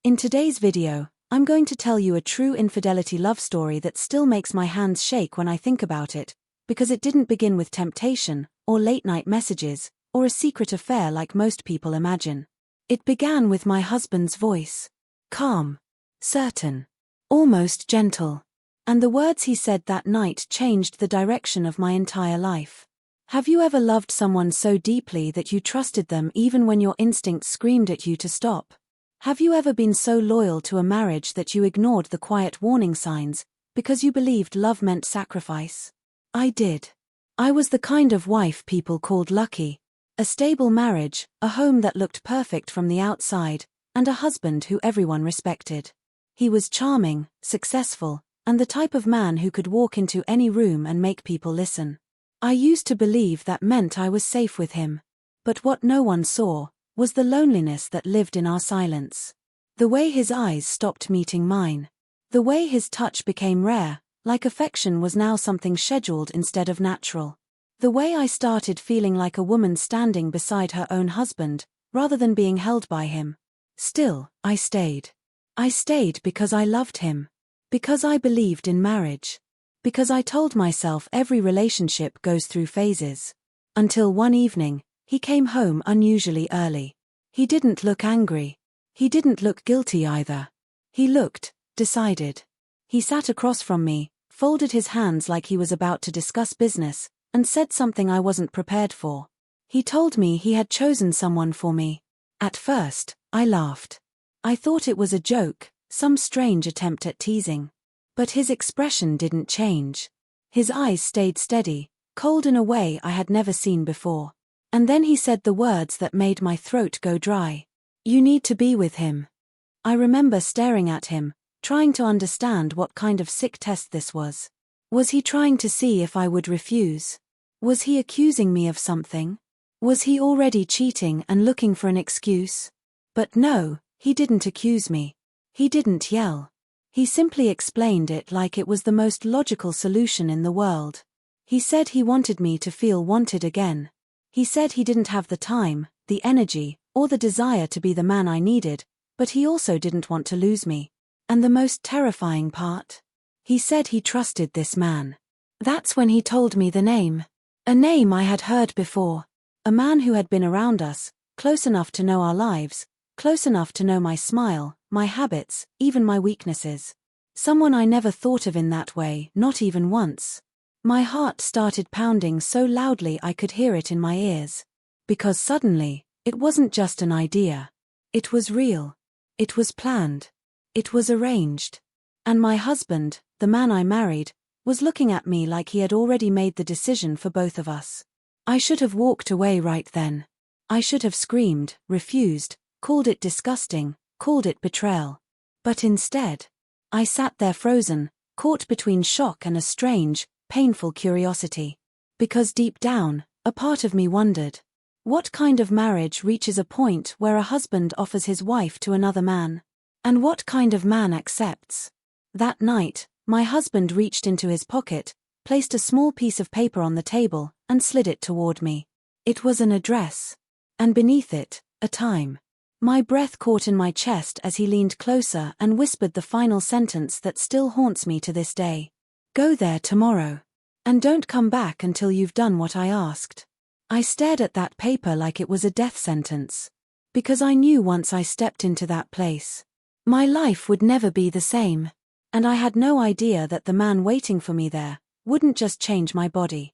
In today's video, I'm going to tell you a true infidelity love story that still makes my hands shake when I think about it, because it didn't begin with temptation, or late-night messages, or a secret affair like most people imagine. It began with my husband's voice. Calm. Certain. Almost gentle. And the words he said that night changed the direction of my entire life. Have you ever loved someone so deeply that you trusted them even when your instincts screamed at you to stop? Have you ever been so loyal to a marriage that you ignored the quiet warning signs, because you believed love meant sacrifice? I did. I was the kind of wife people called lucky. A stable marriage, a home that looked perfect from the outside, and a husband who everyone respected. He was charming, successful, and the type of man who could walk into any room and make people listen. I used to believe that meant I was safe with him. But what no one saw was the loneliness that lived in our silence. The way his eyes stopped meeting mine. The way his touch became rare, like affection was now something scheduled instead of natural. The way I started feeling like a woman standing beside her own husband, rather than being held by him. Still, I stayed. I stayed because I loved him. Because I believed in marriage. Because I told myself every relationship goes through phases. Until one evening, he came home unusually early. He didn't look angry. He didn't look guilty either. He looked decided. He sat across from me, folded his hands like he was about to discuss business, and said something I wasn't prepared for. He told me he had chosen someone for me. At first, I laughed. I thought it was a joke, some strange attempt at teasing. But his expression didn't change. His eyes stayed steady, cold in a way I had never seen before. And then he said the words that made my throat go dry. You need to be with him. I remember staring at him, trying to understand what kind of sick test this was. Was he trying to see if I would refuse? Was he accusing me of something? Was he already cheating and looking for an excuse? But no, he didn't accuse me. He didn't yell. He simply explained it like it was the most logical solution in the world. He said he wanted me to feel wanted again. He said he didn't have the time, the energy, or the desire to be the man I needed, but he also didn't want to lose me. And the most terrifying part? He said he trusted this man. That's when he told me the name. A name I had heard before. A man who had been around us, close enough to know our lives, close enough to know my smile, my habits, even my weaknesses. Someone I never thought of in that way, not even once. My heart started pounding so loudly I could hear it in my ears. Because suddenly, it wasn't just an idea. It was real. It was planned. It was arranged. And my husband, the man I married, was looking at me like he had already made the decision for both of us. I should have walked away right then. I should have screamed, refused, called it disgusting, called it betrayal. But instead, I sat there frozen, caught between shock and a strange, painful curiosity. Because deep down, a part of me wondered, what kind of marriage reaches a point where a husband offers his wife to another man? And what kind of man accepts? That night, my husband reached into his pocket, placed a small piece of paper on the table, and slid it toward me. It was an address. And beneath it, a time. My breath caught in my chest as he leaned closer and whispered the final sentence that still haunts me to this day. Go there tomorrow. And don't come back until you've done what I asked. I stared at that paper like it was a death sentence. Because I knew once I stepped into that place, my life would never be the same. And I had no idea that the man waiting for me there wouldn't just change my body.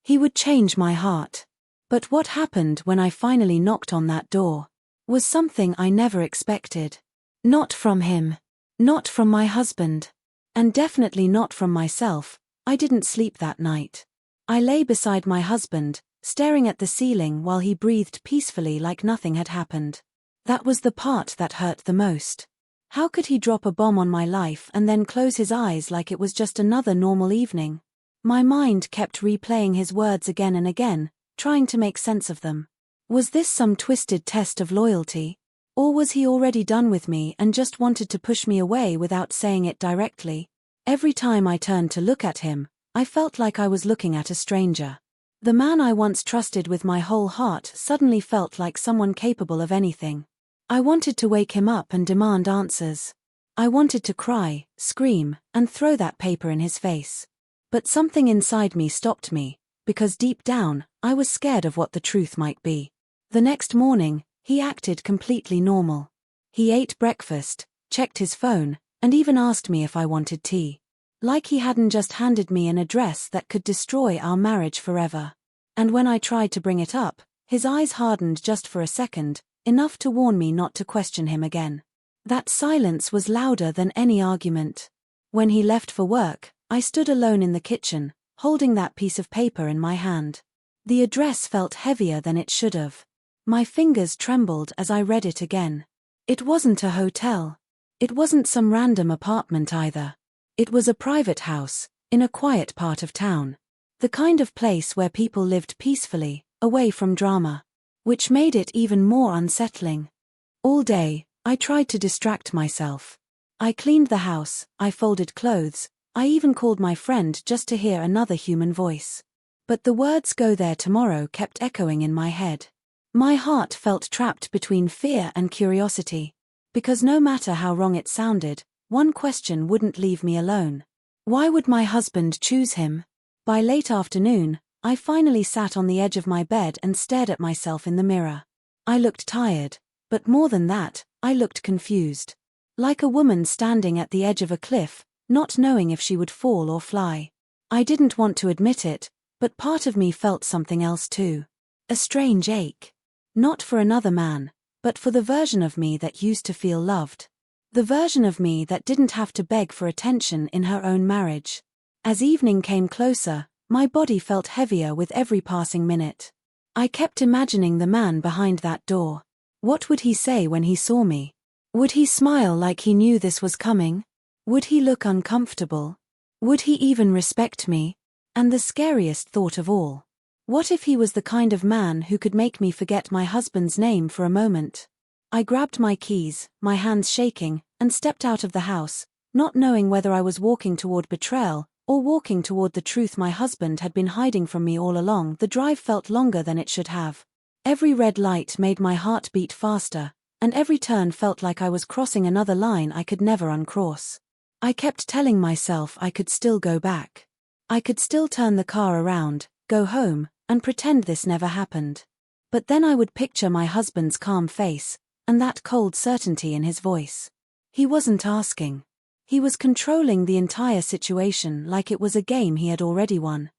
He would change my heart. But what happened when I finally knocked on that door was something I never expected. Not from him. Not from my husband. And definitely not from myself. I didn't sleep that night. I lay beside my husband, staring at the ceiling while he breathed peacefully like nothing had happened. That was the part that hurt the most. How could he drop a bomb on my life and then close his eyes like it was just another normal evening? My mind kept replaying his words again and again, trying to make sense of them. Was this some twisted test of loyalty? Or was he already done with me and just wanted to push me away without saying it directly? Every time I turned to look at him, I felt like I was looking at a stranger. The man I once trusted with my whole heart suddenly felt like someone capable of anything. I wanted to wake him up and demand answers. I wanted to cry, scream, and throw that paper in his face. But something inside me stopped me, because deep down, I was scared of what the truth might be. The next morning, he acted completely normal. He ate breakfast, checked his phone, and even asked me if I wanted tea. Like he hadn't just handed me an address that could destroy our marriage forever. And when I tried to bring it up, his eyes hardened just for a second, enough to warn me not to question him again. That silence was louder than any argument. When he left for work, I stood alone in the kitchen, holding that piece of paper in my hand. The address felt heavier than it should have. My fingers trembled as I read it again. It wasn't a hotel. It wasn't some random apartment either. It was a private house, in a quiet part of town. The kind of place where people lived peacefully, away from drama. Which made it even more unsettling. All day, I tried to distract myself. I cleaned the house, I folded clothes, I even called my friend just to hear another human voice. But the words "go there tomorrow" kept echoing in my head. My heart felt trapped between fear and curiosity. Because no matter how wrong it sounded, one question wouldn't leave me alone. Why would my husband choose him? By late afternoon, I finally sat on the edge of my bed and stared at myself in the mirror. I looked tired, but more than that, I looked confused. Like a woman standing at the edge of a cliff, not knowing if she would fall or fly. I didn't want to admit it, but part of me felt something else too. A strange ache. Not for another man, but for the version of me that used to feel loved. The version of me that didn't have to beg for attention in her own marriage. As evening came closer, my body felt heavier with every passing minute. I kept imagining the man behind that door. What would he say when he saw me? Would he smile like he knew this was coming? Would he look uncomfortable? Would he even respect me? And the scariest thought of all. What if he was the kind of man who could make me forget my husband's name for a moment? I grabbed my keys, my hands shaking, and stepped out of the house, not knowing whether I was walking toward betrayal or walking toward the truth my husband had been hiding from me all along. The drive felt longer than it should have. Every red light made my heart beat faster, and every turn felt like I was crossing another line I could never uncross. I kept telling myself I could still go back. I could still turn the car around, go home, and pretend this never happened. But then I would picture my husband's calm face, and that cold certainty in his voice. He wasn't asking. He was controlling the entire situation like it was a game he had already won.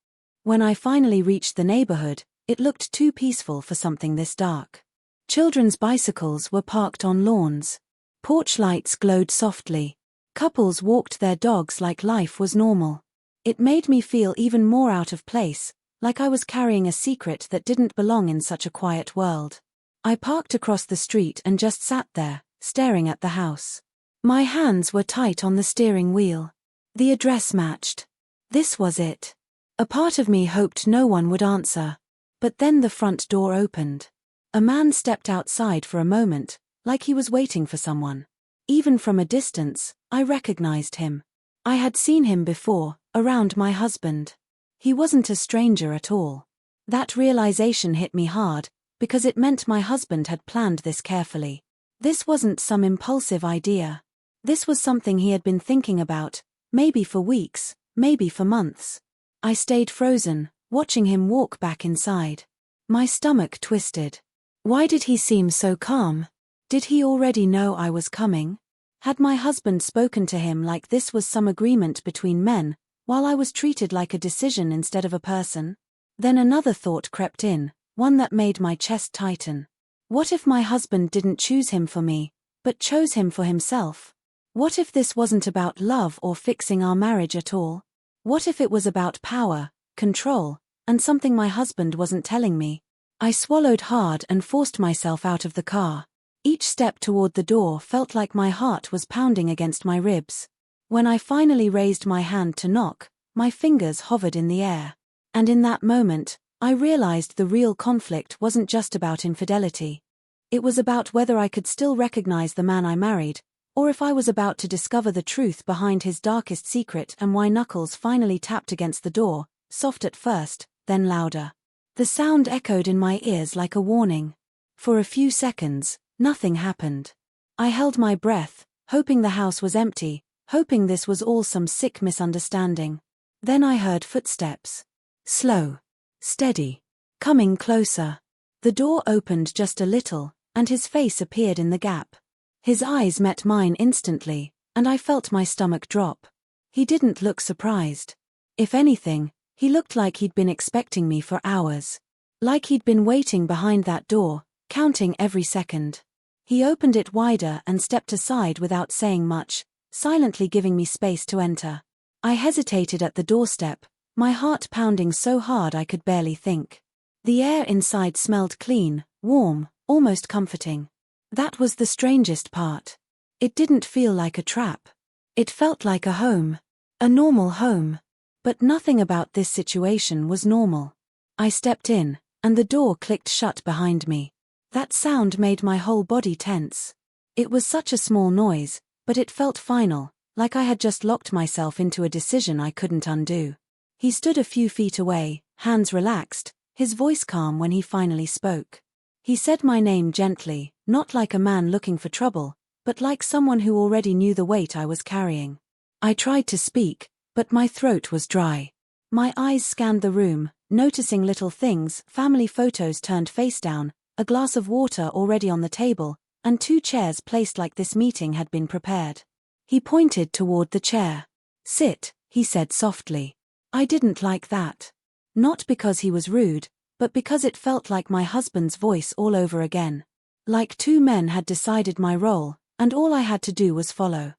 When I finally reached the neighborhood, it looked too peaceful for something this dark. Children's bicycles were parked on lawns. Porch lights glowed softly. Couples walked their dogs like life was normal. It made me feel even more out of place, like I was carrying a secret that didn't belong in such a quiet world. I parked across the street and just sat there, staring at the house. My hands were tight on the steering wheel. The address matched. This was it. A part of me hoped no one would answer. But then the front door opened. A man stepped outside for a moment, like he was waiting for someone. Even from a distance, I recognized him. I had seen him before, around my husband. He wasn't a stranger at all. That realization hit me hard, because it meant my husband had planned this carefully. This wasn't some impulsive idea. This was something he had been thinking about, maybe for weeks, maybe for months. I stayed frozen, watching him walk back inside. My stomach twisted. Why did he seem so calm? Did he already know I was coming? Had my husband spoken to him like this was some agreement between men, while I was treated like a decision instead of a person? Then another thought crept in, one that made my chest tighten. What if my husband didn't choose him for me, but chose him for himself? What if this wasn't about love or fixing our marriage at all? What if it was about power, control, and something my husband wasn't telling me? I swallowed hard and forced myself out of the car. Each step toward the door felt like my heart was pounding against my ribs. When I finally raised my hand to knock, my fingers hovered in the air. And in that moment, I realized the real conflict wasn't just about infidelity. It was about whether I could still recognize the man I married, or if I was about to discover the truth behind his darkest secret. And my knuckles finally tapped against the door, soft at first, then louder. The sound echoed in my ears like a warning. For a few seconds, Nothing happened. I held my breath, hoping the house was empty, hoping this was all some sick misunderstanding. Then I heard footsteps. Slow. Steady. Coming closer. The door opened just a little, and his face appeared in the gap. His eyes met mine instantly, and I felt my stomach drop. He didn't look surprised. If anything, he looked like he'd been expecting me for hours. Like he'd been waiting behind that door, counting every second. He opened it wider and stepped aside without saying much, silently giving me space to enter. I hesitated at the doorstep, my heart pounding so hard I could barely think. The air inside smelled clean, warm, almost comforting. That was the strangest part. It didn't feel like a trap. It felt like a home. A normal home. But nothing about this situation was normal. I stepped in, and the door clicked shut behind me. That sound made my whole body tense. It was such a small noise, but it felt final, like I had just locked myself into a decision I couldn't undo. He stood a few feet away, hands relaxed, his voice calm when he finally spoke. He said my name gently, not like a man looking for trouble, but like someone who already knew the weight I was carrying. I tried to speak, but my throat was dry. My eyes scanned the room, noticing little things, family photos turned face down, a glass of water already on the table, and 2 chairs placed like this meeting had been prepared. He pointed toward the chair. "Sit," he said softly. I didn't like that. Not because he was rude, but because it felt like my husband's voice all over again. Like 2 men had decided my role, and all I had to do was follow.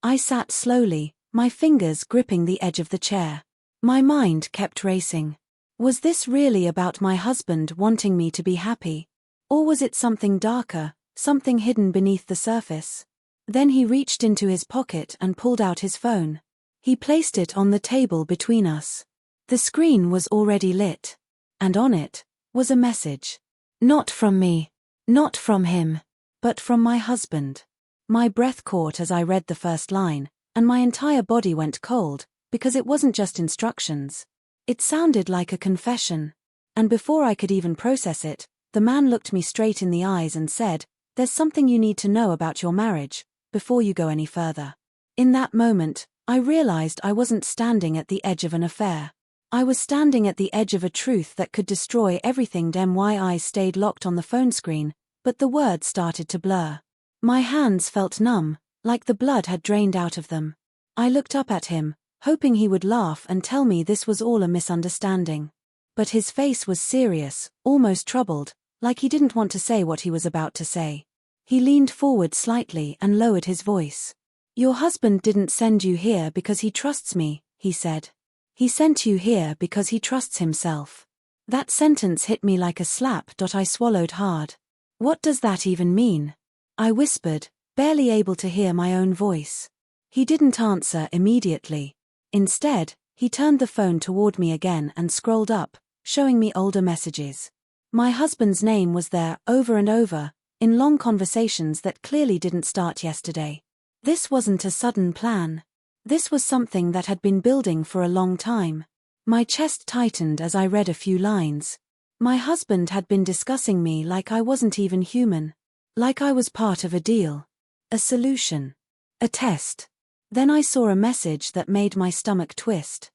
I sat slowly, my fingers gripping the edge of the chair. My mind kept racing. Was this really about my husband wanting me to be happy? Or was it something darker, something hidden beneath the surface? Then he reached into his pocket and pulled out his phone. He placed it on the table between us. The screen was already lit. And on it was a message. Not from me. Not from him. But from my husband. My breath caught as I read the first line, and my entire body went cold, because it wasn't just instructions. It sounded like a confession. And before I could even process it, the man looked me straight in the eyes and said, "There's something you need to know about your marriage, before you go any further." In that moment, I realized I wasn't standing at the edge of an affair. I was standing at the edge of a truth that could destroy everything. My eyes stayed locked on the phone screen, but the words started to blur. My hands felt numb, like the blood had drained out of them. I looked up at him, hoping he would laugh and tell me this was all a misunderstanding. But his face was serious, almost troubled, like he didn't want to say what he was about to say. He leaned forward slightly and lowered his voice. "Your husband didn't send you here because he trusts me," he said. "He sent you here because he trusts himself." That sentence hit me like a slap. I swallowed hard. What does that even mean? I whispered, barely able to hear my own voice. He didn't answer immediately. Instead, he turned the phone toward me again and scrolled up, showing me older messages. My husband's name was there, over and over, in long conversations that clearly didn't start yesterday. This wasn't a sudden plan. This was something that had been building for a long time. My chest tightened as I read a few lines. My husband had been discussing me like I wasn't even human. Like I was part of a deal. A solution. A test. Then I saw a message that made my stomach twist.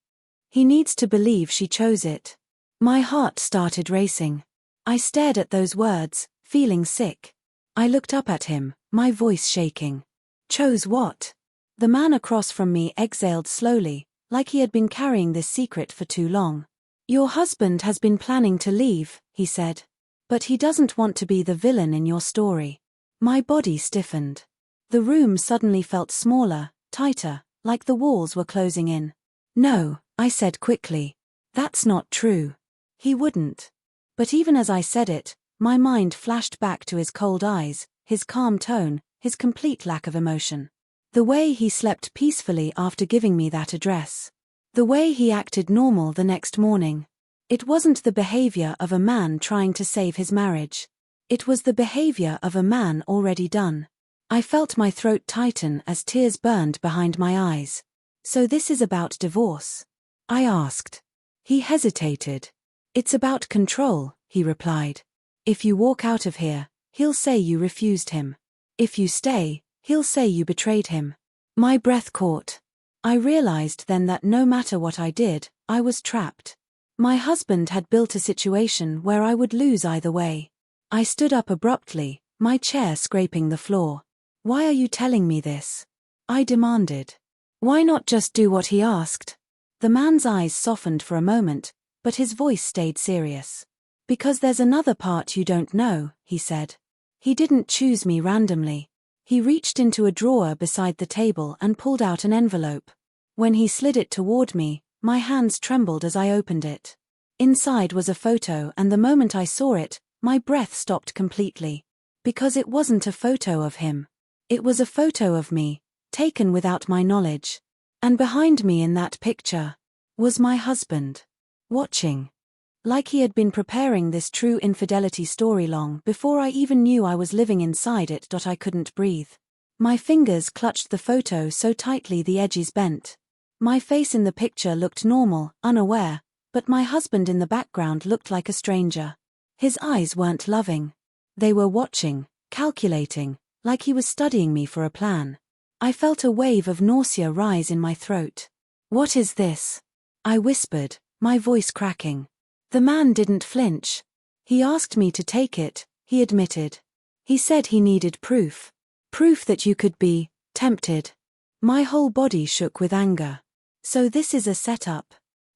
"He needs to believe she chose it." My heart started racing. I stared at those words, feeling sick. I looked up at him, my voice shaking. "Chose what?" The man across from me exhaled slowly, like he had been carrying this secret for too long. "Your husband has been planning to leave," he said. "But he doesn't want to be the villain in your story." My body stiffened. The room suddenly felt smaller, tighter, like the walls were closing in. "No," I said quickly. "That's not true. He wouldn't." But even as I said it, my mind flashed back to his cold eyes, his calm tone, his complete lack of emotion. The way he slept peacefully after giving me that address. The way he acted normal the next morning. It wasn't the behavior of a man trying to save his marriage. It was the behavior of a man already done. I felt my throat tighten as tears burned behind my eyes. "So this is about divorce?" I asked. He hesitated. "It's about control," he replied. "If you walk out of here, he'll say you refused him. If you stay, he'll say you betrayed him. My breath caught. I realized then that no matter what I did, I was trapped. My husband had built a situation where I would lose either way. I stood up abruptly, my chair scraping the floor. Why are you telling me this? I demanded. Why not just do what he asked? The man's eyes softened for a moment, but his voice stayed serious. Because there's another part you don't know, he said. He didn't choose me randomly. He reached into a drawer beside the table and pulled out an envelope. When he slid it toward me, my hands trembled as I opened it. Inside was a photo, and the moment I saw it, my breath stopped completely. Because it wasn't a photo of him. It was a photo of me, taken without my knowledge. And behind me in that picture was my husband, watching. Like he had been preparing this true infidelity story long before I even knew I was living inside it. I couldn't breathe. My fingers clutched the photo so tightly the edges bent. My face in the picture looked normal, unaware, but my husband in the background looked like a stranger. His eyes weren't loving. They were watching, calculating, like he was studying me for a plan. I felt a wave of nausea rise in my throat. What is this? I whispered, my voice cracking. The man didn't flinch. He asked me to take it, he admitted. He said he needed proof. Proof that you could be tempted. My whole body shook with anger. So this is a setup.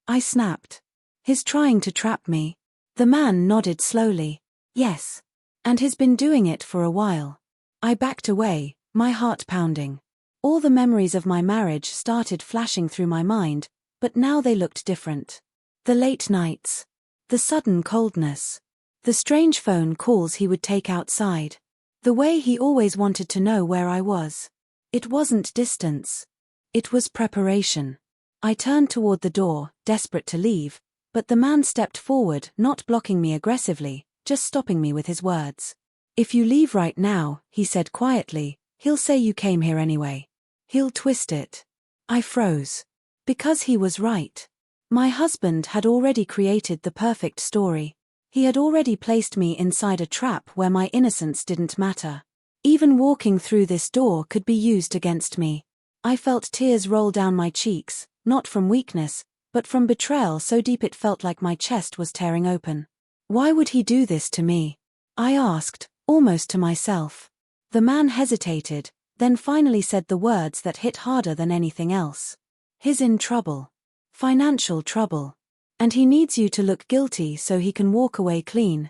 I snapped. He's trying to trap me. The man nodded slowly. Yes. And he's been doing it for a while. I backed away, my heart pounding. All the memories of my marriage started flashing through my mind, but now they looked different. The late nights. The sudden coldness. The strange phone calls he would take outside. The way he always wanted to know where I was. It wasn't distance. It was preparation. I turned toward the door, desperate to leave, but the man stepped forward, not blocking me aggressively, just stopping me with his words. If you leave right now, he said quietly, he'll say you came here anyway. He'll twist it. I froze. Because he was right. My husband had already created the perfect story. He had already placed me inside a trap where my innocence didn't matter. Even walking through this door could be used against me. I felt tears roll down my cheeks, not from weakness, but from betrayal so deep it felt like my chest was tearing open. Why would he do this to me? I asked, almost to myself. The man hesitated, then finally said the words that hit harder than anything else. He's in trouble. Financial trouble. And he needs you to look guilty so he can walk away clean.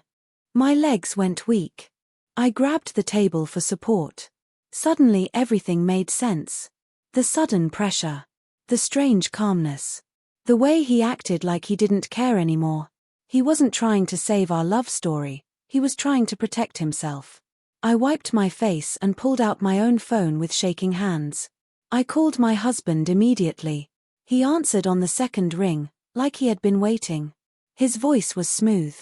My legs went weak. I grabbed the table for support. Suddenly everything made sense. The sudden pressure. The strange calmness. The way he acted like he didn't care anymore. He wasn't trying to save our love story, he was trying to protect himself. I wiped my face and pulled out my own phone with shaking hands. I called my husband immediately. He answered on the second ring, like he had been waiting. His voice was smooth.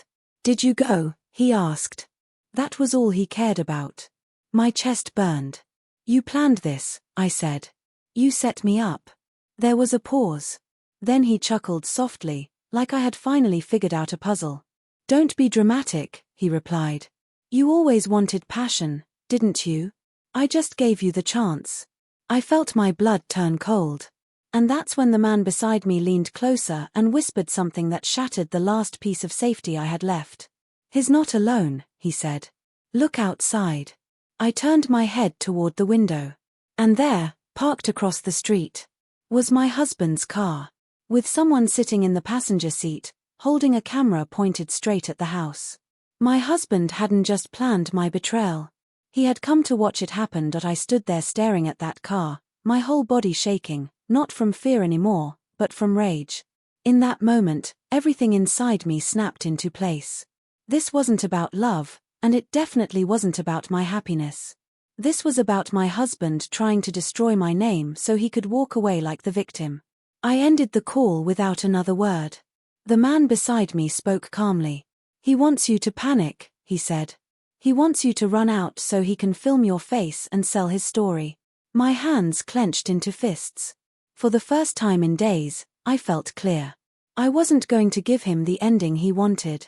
Did you go? He asked. That was all he cared about. My chest burned. You planned this, I said. You set me up. There was a pause. Then he chuckled softly, like I had finally figured out a puzzle. Don't be dramatic, he replied. You always wanted passion, didn't you? I just gave you the chance. I felt my blood turn cold. And that's when the man beside me leaned closer and whispered something that shattered the last piece of safety I had left. He's not alone, he said. Look outside. I turned my head toward the window. And there, parked across the street, was my husband's car, with someone sitting in the passenger seat, holding a camera pointed straight at the house. My husband hadn't just planned my betrayal. He had come to watch it happen. I stood there staring at that car, my whole body shaking. Not from fear anymore, but from rage. In that moment, everything inside me snapped into place. This wasn't about love, and it definitely wasn't about my happiness. This was about my husband trying to destroy my name so he could walk away like the victim. I ended the call without another word. The man beside me spoke calmly. He wants you to panic, he said. He wants you to run out so he can film your face and sell his story. My hands clenched into fists. For the first time in days, I felt clear. I wasn't going to give him the ending he wanted.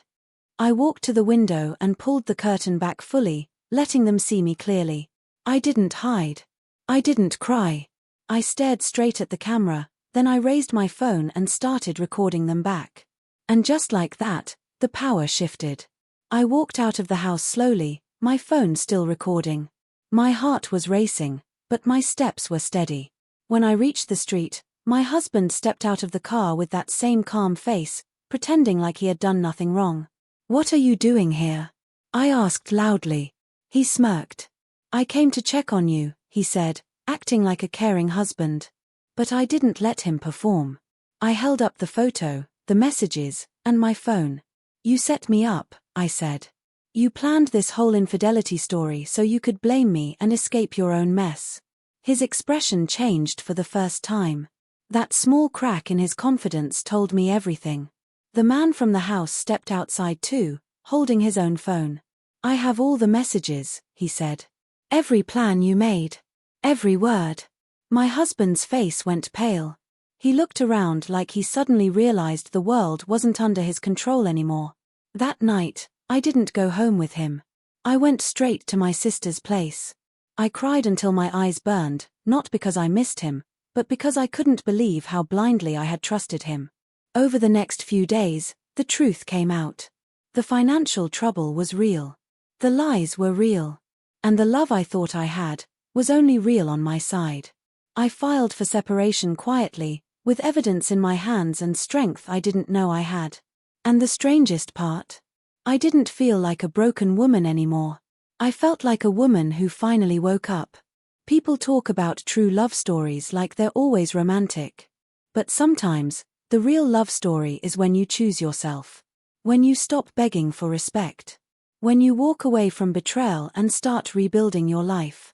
I walked to the window and pulled the curtain back fully, letting them see me clearly. I didn't hide. I didn't cry. I stared straight at the camera, then I raised my phone and started recording them back. And just like that, the power shifted. I walked out of the house slowly, my phone still recording. My heart was racing, but my steps were steady. When I reached the street, my husband stepped out of the car with that same calm face, pretending like he had done nothing wrong. "What are you doing here?" I asked loudly. He smirked. "I came to check on you," he said, acting like a caring husband. But I didn't let him perform. I held up the photo, the messages, and my phone. "You set me up," I said. "You planned this whole infidelity story so you could blame me and escape your own mess." His expression changed for the first time. That small crack in his confidence told me everything. The man from the house stepped outside too, holding his own phone. "I have all the messages," he said. "Every plan you made. Every word." My husband's face went pale. He looked around like he suddenly realized the world wasn't under his control anymore. That night, I didn't go home with him. I went straight to my sister's place. I cried until my eyes burned, not because I missed him, but because I couldn't believe how blindly I had trusted him. Over the next few days, the truth came out. The financial trouble was real. The lies were real. And the love I thought I had was only real on my side. I filed for separation quietly, with evidence in my hands and strength I didn't know I had. And the strangest part? I didn't feel like a broken woman anymore. I felt like a woman who finally woke up. People talk about true love stories like they're always romantic. But sometimes, the real love story is when you choose yourself. When you stop begging for respect. When you walk away from betrayal and start rebuilding your life.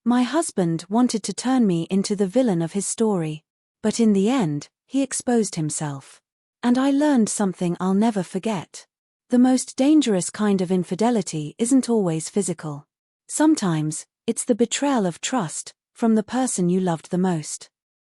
My husband wanted to turn me into the villain of his story. But in the end, he exposed himself. And I learned something I'll never forget. The most dangerous kind of infidelity isn't always physical. Sometimes, it's the betrayal of trust from the person you loved the most.